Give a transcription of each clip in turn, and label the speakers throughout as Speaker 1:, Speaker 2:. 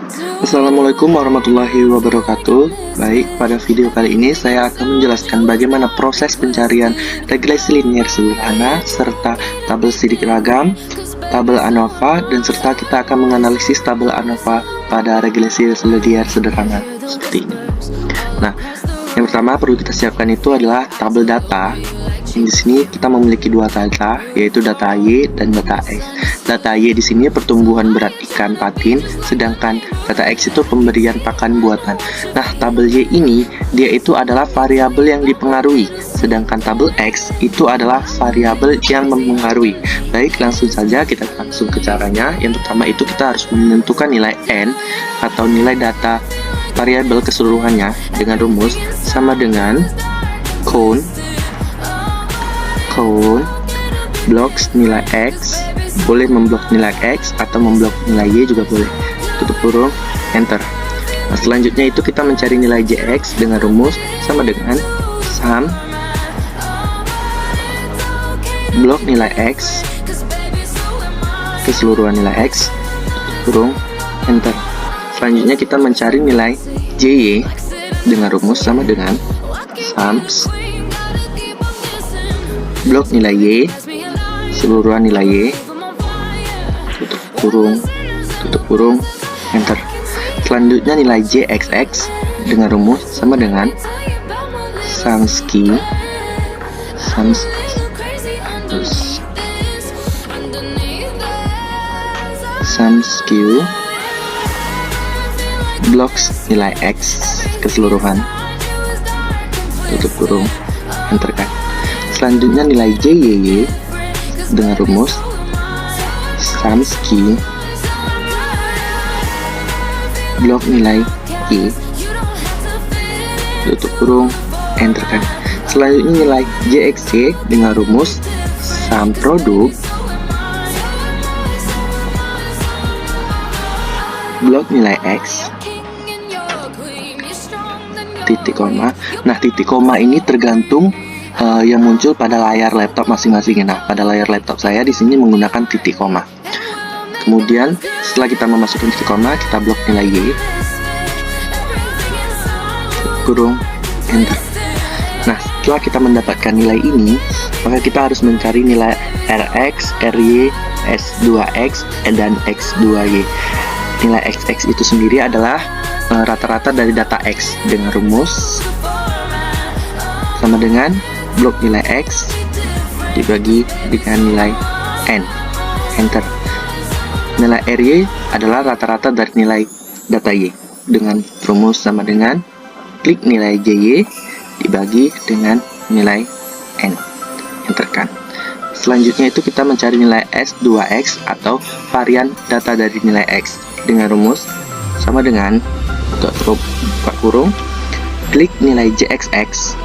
Speaker 1: Assalamualaikum warahmatullahi wabarakatuh. Baik, pada video kali ini saya akan menjelaskan bagaimana proses pencarian regresi linier sederhana serta tabel sidik ragam, tabel ANOVA, dan serta kita akan menganalisis tabel ANOVA pada regresi linier sederhana seperti ini. Nah, yang pertama perlu kita siapkan itu adalah tabel data. Di sini kita memiliki dua data, yaitu data Y dan data X. Data Y di sini pertumbuhan berat ikan patin, sedangkan data X itu pemberian pakan buatan. Nah, tabel Y ini dia itu adalah variabel yang dipengaruhi, sedangkan tabel X itu adalah variabel yang mempengaruhi. Baik, langsung saja kita langsung ke caranya. Yang pertama itu kita harus menentukan nilai N atau nilai data variabel keseluruhannya dengan rumus sama dengan count blocks nilai X, boleh memblok nilai X atau memblok nilai Y juga boleh, tutup kurung, enter. Nah, selanjutnya itu kita mencari nilai JX dengan rumus sama dengan sum blok nilai X keseluruhan nilai X, tutup kurung, enter. Selanjutnya kita mencari nilai JY dengan rumus sama dengan sums blok nilai Y keseluruhan nilai Y, tutup kurung, enter. Selanjutnya nilai JXX dengan rumus sama dengan sums Q blocks nilai X keseluruhan, tutup kurung, enter kan. Selanjutnya nilai JYY dengan rumus sums Q blok nilai Y, tutup kurung, enter kan. Selanjutnya nilai JXY dengan rumus sum produk blok nilai X titik koma. Nah, titik koma ini tergantung yang muncul pada layar laptop masing-masing. Nah, pada layar laptop saya di sini menggunakan titik koma. Kemudian setelah kita memasukkan titik koma, kita blok nilai Y, kurung, enter. Nah, setelah kita mendapatkan nilai ini, maka kita harus mencari nilai RX, RY, S2X, dan X2Y. Nilai XX itu sendiri adalah rata-rata dari data X dengan rumus sama dengan blok nilai X dibagi dengan nilai N, enter. Nilai RY adalah rata-rata dari nilai data Y dengan rumus sama dengan klik nilai JY dibagi dengan nilai N, enter kan. Selanjutnya itu kita mencari nilai S2X atau varian data dari nilai X dengan rumus sama dengan buka kurung, klik nilai JXX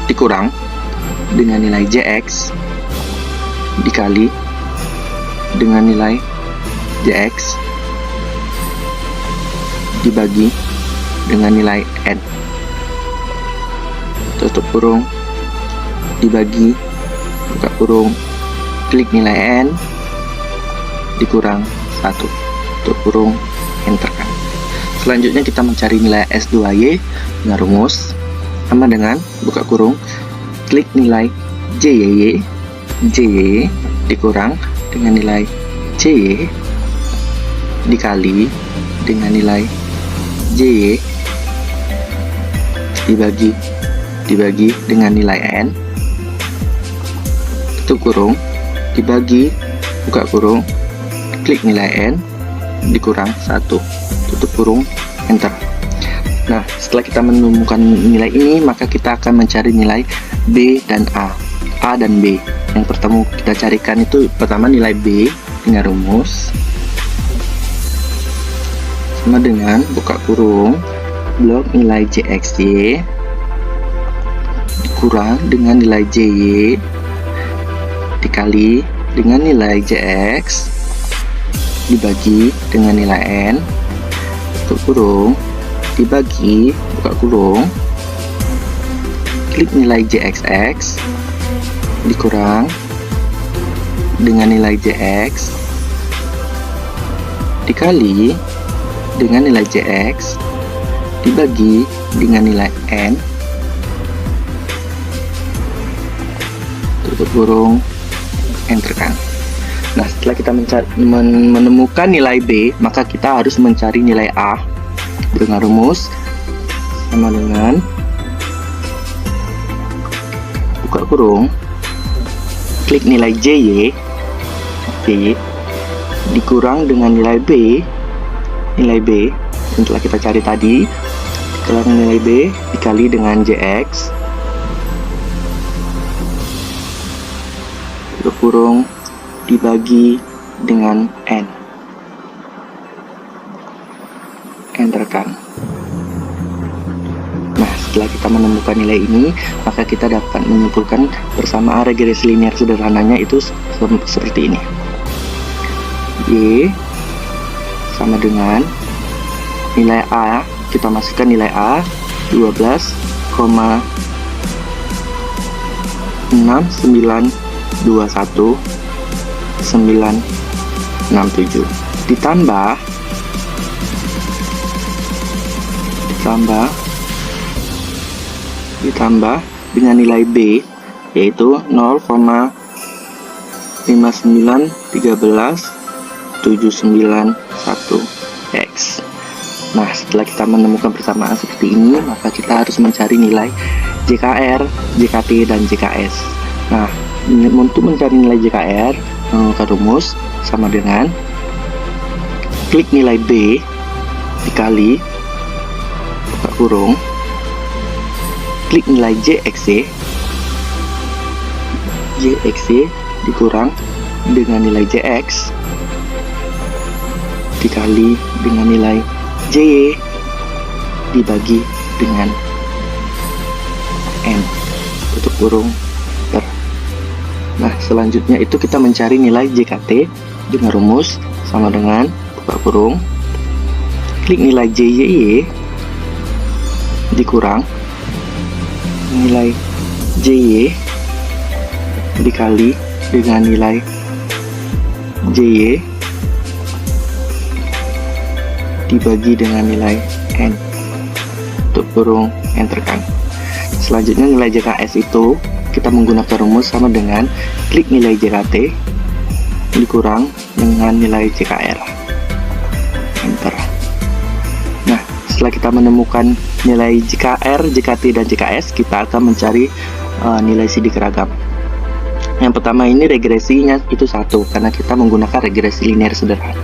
Speaker 1: dikurang dengan nilai JX dikali dengan nilai JX dibagi dengan nilai N, tutup kurung, dibagi buka kurung, klik nilai N dikurang 1, tutup kurung, enter kan. Selanjutnya kita mencari nilai S2Y dengan rumus sama dengan buka kurung, klik nilai JYY dikurang dengan nilai JY dikali dengan nilai JY dibagi dengan nilai N, tutup kurung, dibagi buka kurung, klik nilai N dikurang 1, tutup kurung, enter. Nah, setelah kita menemukan nilai ini, maka kita akan mencari nilai B dan A dan B. Yang pertama kita carikan itu pertama nilai B dengan rumus sama dengan buka kurung blok nilai JXY dikurang dengan nilai JY dikali dengan nilai JX dibagi dengan nilai N, tutup kurung, dibagi buka kurung, klik nilai JXX dikurang dengan nilai JX dikali dengan nilai Jx dibagi dengan nilai N, tutup kurung, enter kan. Nah, setelah kita menemukan nilai B, maka kita harus mencari nilai A dengan rumus sama dengan buka kurung, klik nilai JY dikurang dengan nilai B yang telah kita cari tadi, dikurangi nilai B dikali dengan Jx, tutup kurung, dibagi dengan N, enterkan. Nah, setelah kita menemukan nilai ini, maka kita dapat menyimpulkan persamaan regresi linear sederhananya itu seperti ini. Y sama dengan nilai A, kita masukkan nilai A 12,6921,967 ditambah dengan nilai B yaitu 0,5913,791x. Nah, setelah kita menemukan persamaan seperti ini, maka kita harus mencari nilai JKR, JKT, dan JKS. Nah, untuk mencari nilai JKR, menggunakan rumus sama dengan klik nilai B dikali buka kurung, klik nilai JXY dikurang dengan nilai JX dikali dengan nilai JY dibagi dengan N, tutup kurung, enter. Nah, selanjutnya itu kita mencari nilai JKT dengan rumus sama dengan buka kurung, klik nilai JY dikurang nilai JY dikali dengan nilai JY dibagi dengan nilai N, tutup kurung, enter kan. Selanjutnya nilai JKS itu kita menggunakan rumus sama dengan klik nilai JKT dikurang dengan nilai JKR, enter. Nah, setelah kita menemukan nilai JKR, JKT, dan JKS, kita akan mencari nilai sidik ragam. Yang pertama ini regresinya itu 1 karena kita menggunakan regresi linear sederhana.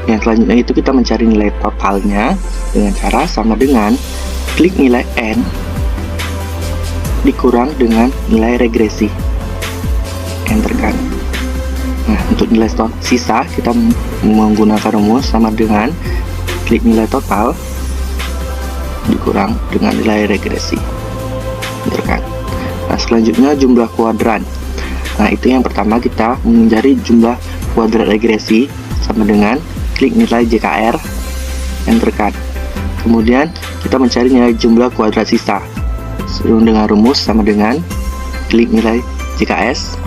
Speaker 1: Yang selanjutnya itu kita mencari nilai totalnya dengan cara sama dengan klik nilai N dikurang dengan nilai regresi, enter kan. Nah, untuk nilai sisa kita menggunakan rumus sama dengan klik nilai total dikurang dengan nilai regresi, enter kan. Nah, selanjutnya jumlah kuadran. Nah, itu yang pertama kita mencari jumlah kuadrat regresi sama dengan klik nilai JKR, enter kan. Kemudian kita mencari nilai jumlah kuadrat sisa dengan rumus sama dengan klik nilai JKS,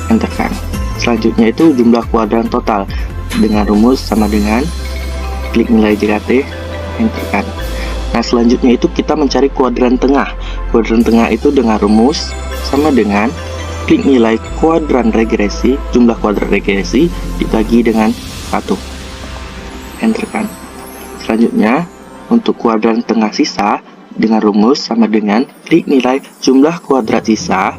Speaker 1: enter kan. Selanjutnya itu jumlah kuadran total dengan rumus sama dengan klik nilai JKT, enter kan. Nah, selanjutnya itu kita mencari kuadran tengah. Kuadran tengah itu dengan rumus sama dengan klik nilai kuadran regresi, jumlah kuadrat regresi dibagi dengan 1, enter kan. Selanjutnya untuk kuadran tengah sisa dengan rumus sama dengan klik nilai jumlah kuadrat sisa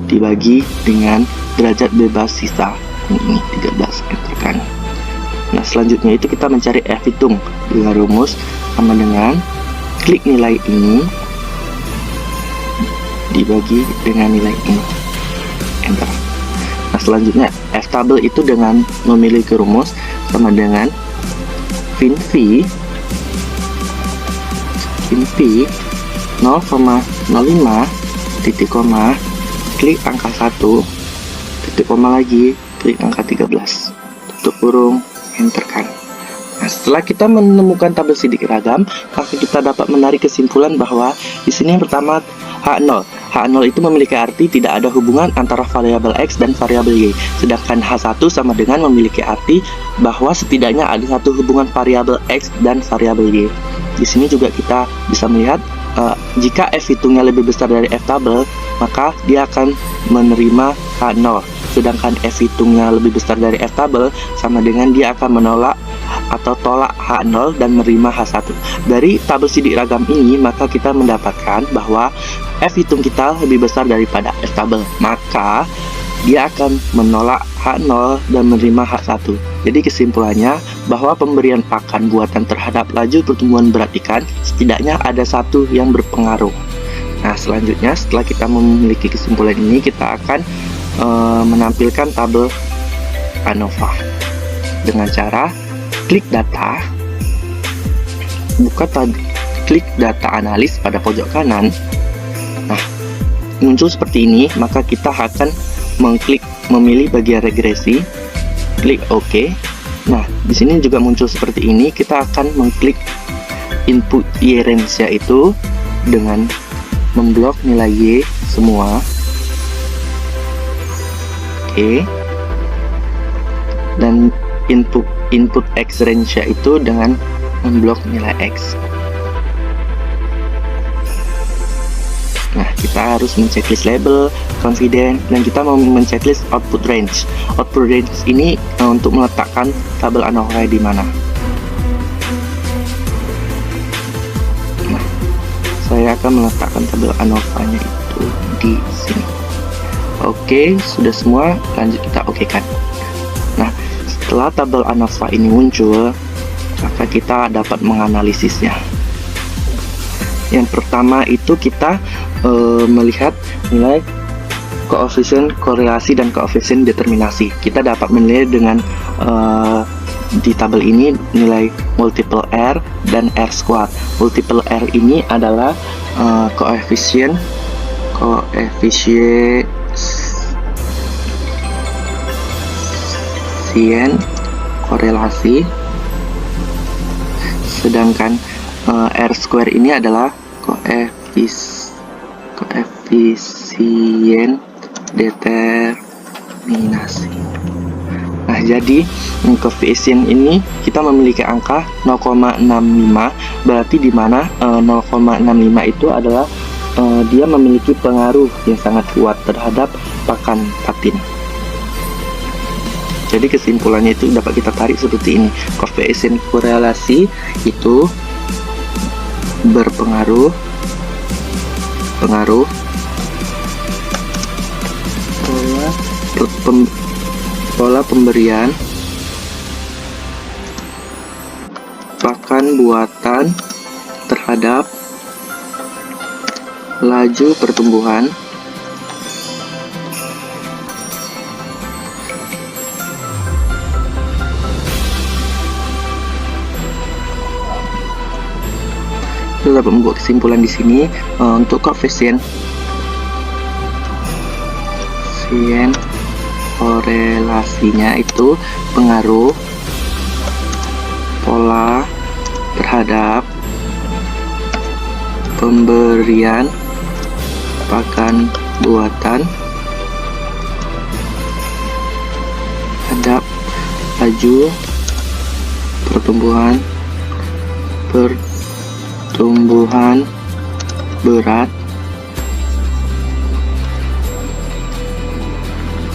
Speaker 1: dibagi dengan derajat bebas sisa, ini 13, enter kan. Nah, selanjutnya itu kita mencari F hitung dengan rumus sama dengan klik nilai ini dibagi dengan nilai ini, enter. Nah, selanjutnya F tabel itu dengan memiliki rumus sama dengan fin V 0,05 titik koma klik angka 1 titik koma lagi klik angka 13, tutup kurung, enter kan. Nah, setelah kita menemukan tabel sidik ragam, maka kita dapat menarik kesimpulan bahwa di sini yang pertama H0 H0 itu memiliki arti tidak ada hubungan antara variabel X dan variabel Y. Sedangkan H1 sama dengan memiliki arti bahwa setidaknya ada satu hubungan variabel X dan variabel Y. Di sini juga kita bisa melihat jika F hitungnya lebih besar dari F tabel, maka dia akan menerima H0. Sedangkan F hitungnya lebih besar dari F tabel, sama dengan dia akan menolak atau tolak H0 dan menerima H1. Dari tabel sidik ragam ini, maka kita mendapatkan bahwa F hitung kita lebih besar daripada F tabel, maka dia akan menolak H0 dan menerima H1. Jadi kesimpulannya bahwa pemberian pakan buatan terhadap laju pertumbuhan berat ikan setidaknya ada satu yang berpengaruh. Nah, selanjutnya setelah kita memiliki kesimpulan ini, kita akan menampilkan tabel ANOVA dengan cara klik data, klik data analis pada pojok kanan. Nah, muncul seperti ini, maka kita akan memilih bagian regresi, klik OK. Nah, di sini juga muncul seperti ini, kita akan mengklik input Y range, yaitu dengan memblok nilai Y semua. Oke. Dan input X range, yaitu dengan memblok nilai X. Nah, kita harus menceklis label, confident, dan kita mau menceklis output range. Output range ini untuk meletakkan tabel ANOVA di mana. Nah, saya akan meletakkan tabel ANOVA-nya itu di sini. Oke, sudah semua, lanjut kita oke-kan. Nah, setelah tabel ANOVA ini muncul, maka kita dapat menganalisisnya. Yang pertama itu kita melihat nilai koefisien korelasi dan koefisien determinasi. Kita dapat menilai dengan di tabel ini nilai multiple R dan R square. Multiple R ini adalah koefisien korelasi, sedangkan R square ini adalah koefisien determinasi. Nah, jadi koefisien ini kita memiliki angka 0,65, berarti di mana 0,65 itu adalah dia memiliki pengaruh yang sangat kuat terhadap pakan patin. Jadi kesimpulannya itu dapat kita tarik seperti ini. Koefisien korelasi itu berpengaruh pola pemberian pakan buatan terhadap laju pertumbuhan kita dapat membuat kesimpulan di sini untuk koefisien korelasinya itu pengaruh pola terhadap pemberian pakan buatan terhadap laju pertumbuhan berat,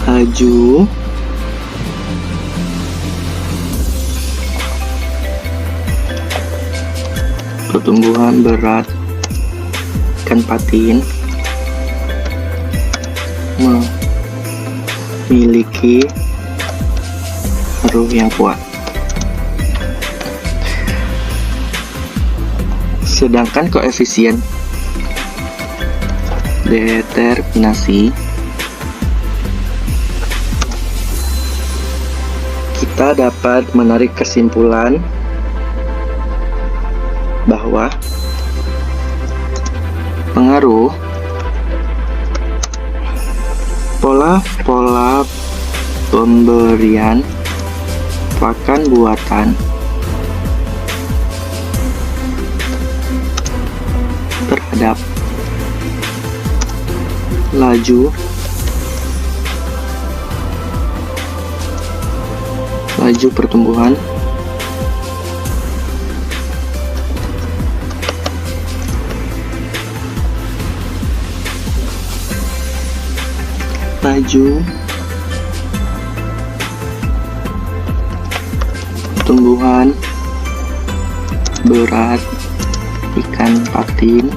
Speaker 1: laju pertumbuhan berat ikan patin memiliki pengaruh yang kuat. Sedangkan koefisien determinasi kita dapat menarik kesimpulan bahwa pengaruh pola pemberian pakan buatan terhadap laju pertumbuhan, laju pertumbuhan berat ikan patin,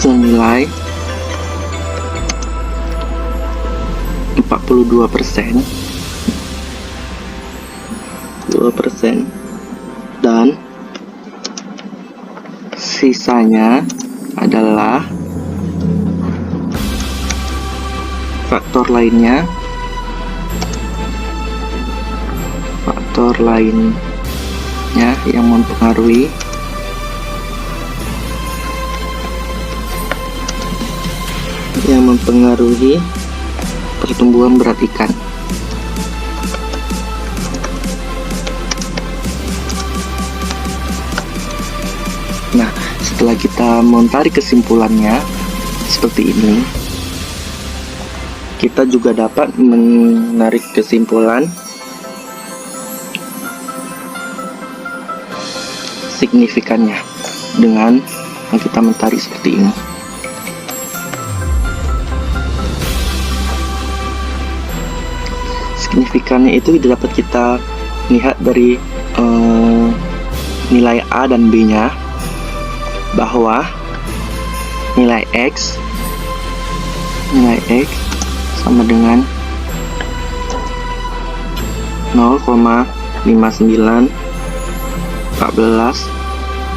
Speaker 1: senilai 42%, 2%, dan sisanya adalah faktor lainnya yang mempengaruhi pertumbuhan berat ikan. Nah, setelah kita menarik kesimpulannya seperti ini, kita juga dapat menarik kesimpulan signifikannya dengan kita menarik seperti ini. Signifikannya itu dapat kita lihat dari nilai A dan B nya, bahwa nilai X sama dengan 0,5914,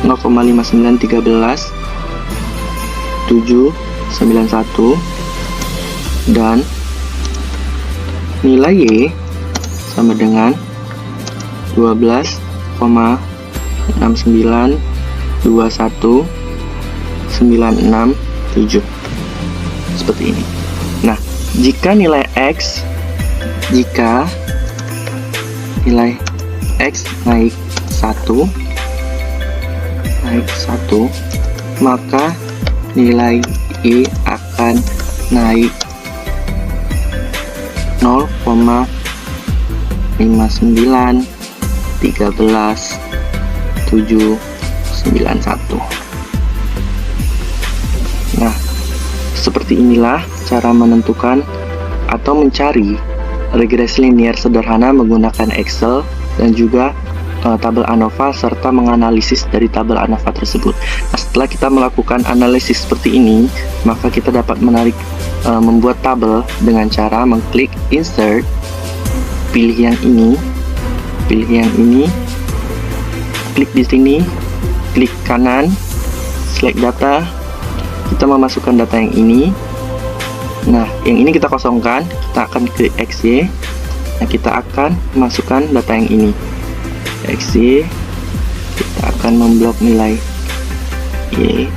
Speaker 1: 0,5913, 791, dan nilai Y sama dengan 12,6921,967, seperti ini. Nah, jika nilai X naik 1, maka nilai Y akan naik 0,5913,791. Nah, seperti inilah cara menentukan atau mencari regresi linear sederhana menggunakan Excel dan juga tabel ANOVA serta menganalisis dari tabel ANOVA tersebut. Nah, setelah kita melakukan analisis seperti ini, maka kita dapat membuat tabel dengan cara mengklik insert, pilih yang ini, klik di sini, klik kanan, select data, kita memasukkan data yang ini. Nah, yang ini kita kosongkan, kita akan klik XY. Nah, kita akan masukkan data yang ini. XY, kita akan memblok nilai Y.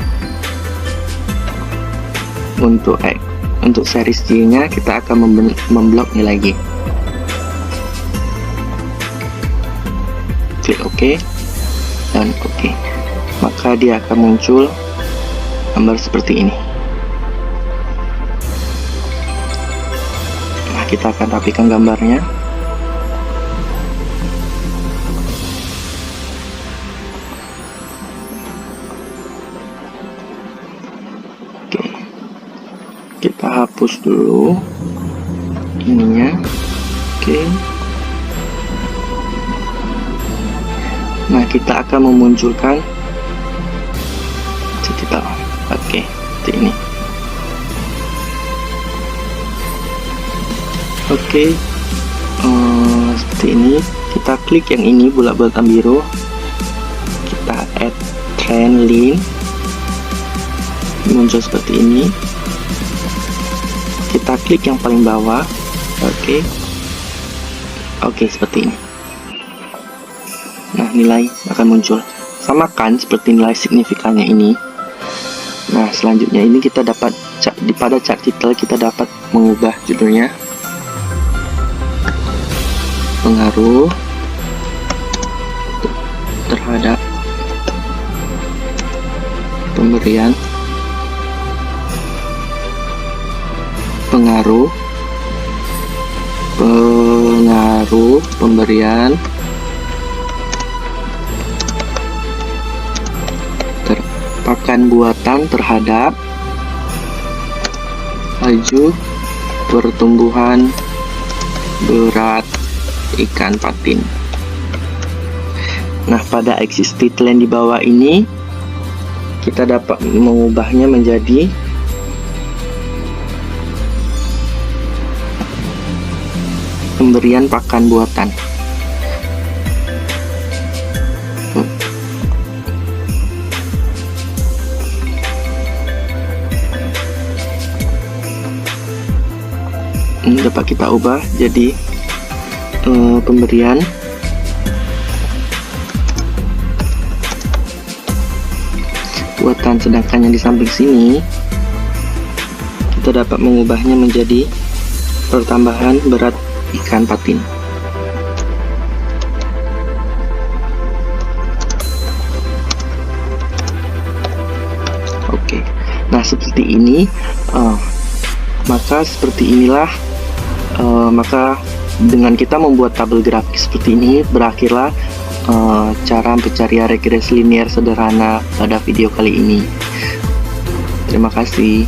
Speaker 1: Untuk series Y-nya kita akan memblok nilai Y. Klik OK dan OK. Maka dia akan muncul gambar seperti ini. Nah, kita akan rapikan gambarnya. Oke, kita hapus dulu ininya. Oke. Nah, kita akan memunculkan titel. Oke, seperti ini. Oke, seperti ini. Kita klik yang ini, bulat-bulatan biru. Kita add trend line, muncul seperti ini. Kita klik yang paling bawah. Oke, seperti ini. Nah, nilai akan muncul. Samakan seperti nilai signifikannya ini. Nah, selanjutnya ini kita dapat pada chart title kita dapat mengubah judulnya, pengaruh terhadap pemberian pengaruh pemberian pakan buatan terhadap laju pertumbuhan berat ikan patin. Nah, pada existed-line di bawah ini kita dapat mengubahnya menjadi pemberian pakan buatan. Ini dapat kita ubah jadi pemberian buatan, sedangkan yang di samping sini kita dapat mengubahnya menjadi pertambahan berat ikan patin. Oke, nah seperti ini, maka seperti inilah maka dengan kita membuat tabel grafik seperti ini berakhirlah cara pencarian regresi linear sederhana pada video kali ini. Terima kasih.